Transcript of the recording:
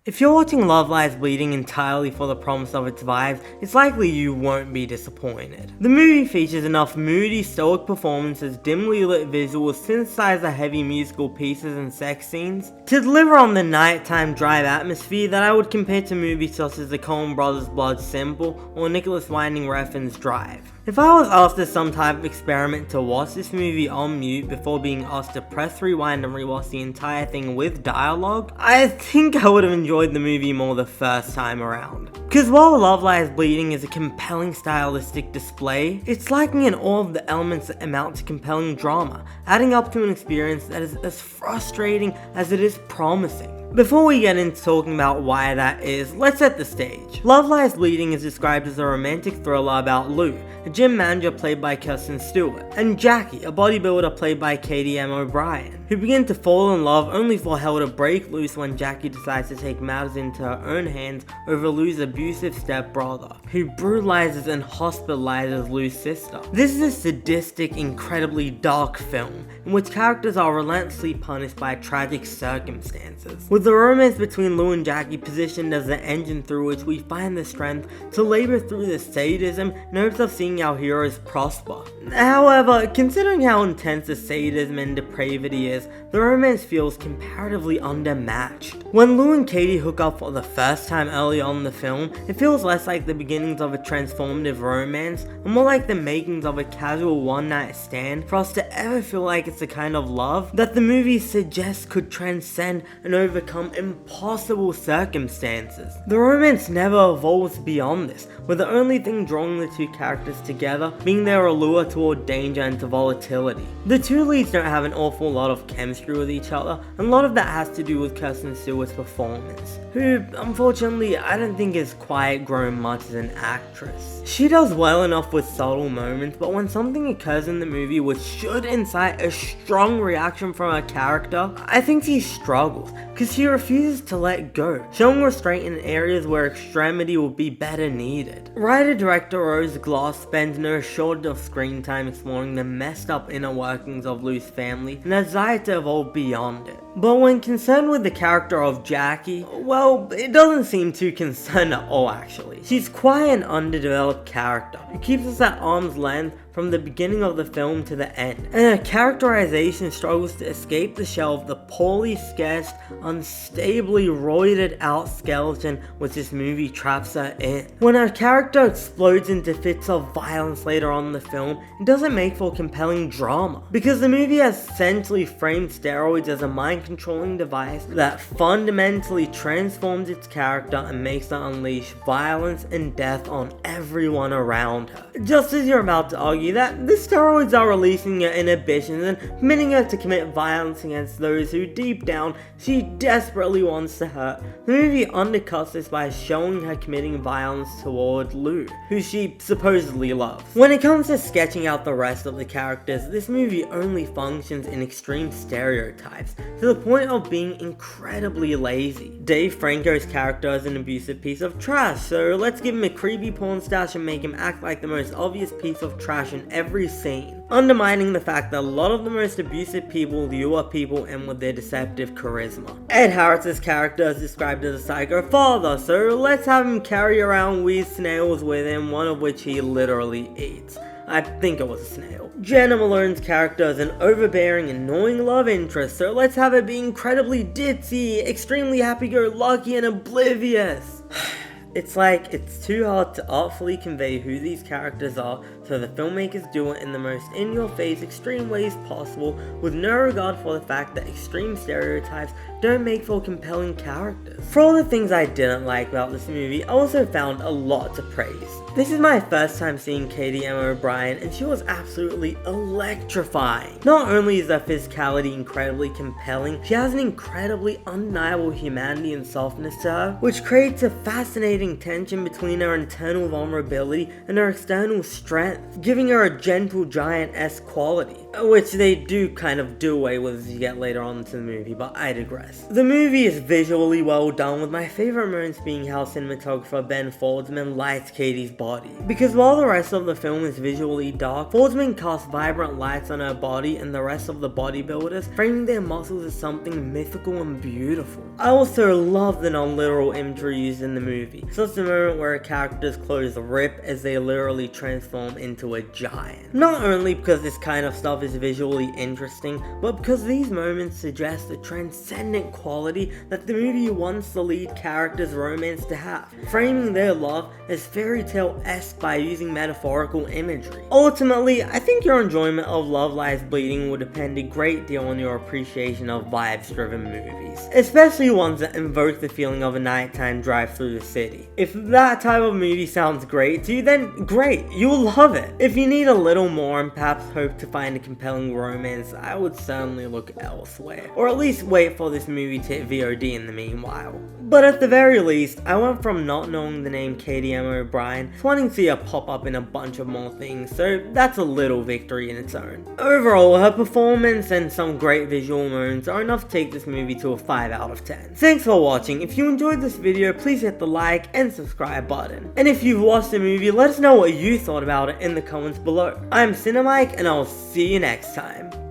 If you're watching Love Lies Bleeding entirely for the promise of its vibes, it's likely you won't be disappointed. The movie features enough moody, stoic performances, dimly lit visuals, synthesizer-heavy musical pieces and sex scenes to deliver on the nighttime drive atmosphere that I would compare to movies such as the Coen Brothers' Blood Simple or Nicholas Winding Refn's Drive. If I was asked as some type of experiment to watch this movie on mute before being asked to press rewind and rewatch the entire thing with dialogue, I think I would have enjoyed the movie more the first time around. Because while Love Lies Bleeding is a compelling stylistic display, it's lacking in all of the elements that amount to compelling drama, adding up to an experience that is as frustrating as it is promising. Before we get into talking about why that is, let's set the stage. Love Lies Bleeding is described as a romantic thriller about Lou, a gym manager played by Kristen Stewart, and Jackie, a bodybuilder played by Katy M O'Brian, who begin to fall in love only for hell to break loose when Jackie decides to take matters into her own hands over Lou's abusive stepbrother, who brutalizes and hospitalizes Lou's sister. This is a sadistic, incredibly dark film, in which characters are relentlessly punished by tragic circumstances, with the romance between Lou and Jackie positioned as the engine through which we find the strength to labor through the sadism in hopes of seeing our heroes prosper. However, considering how intense the sadism and depravity is, the romance feels comparatively undermatched. When Lou and Katy hook up for the first time early on in the film, it feels less like the beginnings of a transformative romance and more like the makings of a casual one-night stand for us to ever feel like it's the kind of love that the movie suggests could transcend and overcome impossible circumstances. The romance never evolves beyond this, with the only thing drawing the two characters together being their allure toward danger and to volatility. The two leads don't have an awful lot of chemistry with each other, and a lot of that has to do with Kristen Stewart's performance, who, unfortunately, I don't think has quite grown much as an actress. She does well enough with subtle moments, but when something occurs in the movie which should incite a strong reaction from her character, I think she struggles, because she refuses to let go, showing restraint in areas where extremity would be better needed. Writer-director Rose Glass spends no shortage of screen time exploring the messed up inner workings of Lou's family and her desire to evolve beyond it. But when concerned with the character of Jackie, well, it doesn't seem too concerned at all actually. She's quite an underdeveloped character who keeps us at arm's length from the beginning of the film to the end, and her characterization struggles to escape the shell of the poorly sketched, unstably roided out skeleton which this movie traps her in. When her character explodes into fits of violence later on in the film, it doesn't make for compelling drama, because the movie has essentially framed steroids as a mind-controlling device that fundamentally transforms its character and makes her unleash violence and death on everyone around her. Just as you're about to argue that the steroids are releasing her inhibitions and permitting her to commit violence against those who deep down she desperately wants to hurt, the movie undercuts this by showing her committing violence toward Lou, who she supposedly loves. When it comes to sketching out the rest of the characters, this movie only functions in extreme stereotypes, to the point of being incredibly lazy. Dave Franco's character is an abusive piece of trash, so let's give him a creepy porn stash and make him act like the most obvious piece of trash in every scene, undermining the fact that a lot of the most abusive people lure people in with their deceptive charisma. Ed Harris's character is described as a psycho father, so let's have him carry around weird snails with him, one of which he literally eats. I think it was a snail. Jenna Malone's character is an overbearing, annoying love interest, so let's have her be incredibly ditzy, extremely happy-go-lucky, and oblivious. It's like, it's too hard to artfully convey who these characters are, so the filmmakers do it in the most in-your-face, extreme ways possible, with no regard for the fact that extreme stereotypes don't make for compelling characters. For all the things I didn't like about this movie, I also found a lot to praise. This is my first time seeing Katy M O'Brian, and she was absolutely electrifying. Not only is her physicality incredibly compelling, she has an incredibly undeniable humanity and softness to her, which creates a fascinating tension between her internal vulnerability and her external strength, giving her a gentle giant-esque quality. which they do kind of do away with as you get later on into the movie, but I digress. The movie is visually well done, with my favorite moments being how cinematographer Ben Foldsman lights Katy's body. Because while the rest of the film is visually dark, Foldsman casts vibrant lights on her body and the rest of the bodybuilders, framing their muscles as something mythical and beautiful. I also love the non-literal imagery used in the movie, such as the moment where a character's clothes rip as they literally transform into a giant. Not only because this kind of stuff is visually interesting, but because these moments suggest the transcendent quality that the movie wants the lead character's romance to have, framing their love as fairy tale-esque by using metaphorical imagery. Ultimately, I think your enjoyment of Love Lies Bleeding will depend a great deal on your appreciation of vibes-driven movies, especially ones that invoke the feeling of a nighttime drive through the city. If that type of movie sounds great to you, then great, you'll love it. If you need a little more and perhaps hope to find a compelling romance, I would certainly look elsewhere, or at least wait for this movie to hit VOD in the meanwhile. But at the very least, I went from not knowing the name Katy M O'Brian to wanting to see her pop up in a bunch of more things, so that's a little victory in its own. Overall, her performance and some great visual moments are enough to take this movie to a 5 out of 10. Thanks for watching. If you enjoyed this video, please hit the like and subscribe button. And if you've watched the movie, let us know what you thought about it in the comments below. I'm Cinemike, and I'll see you next time.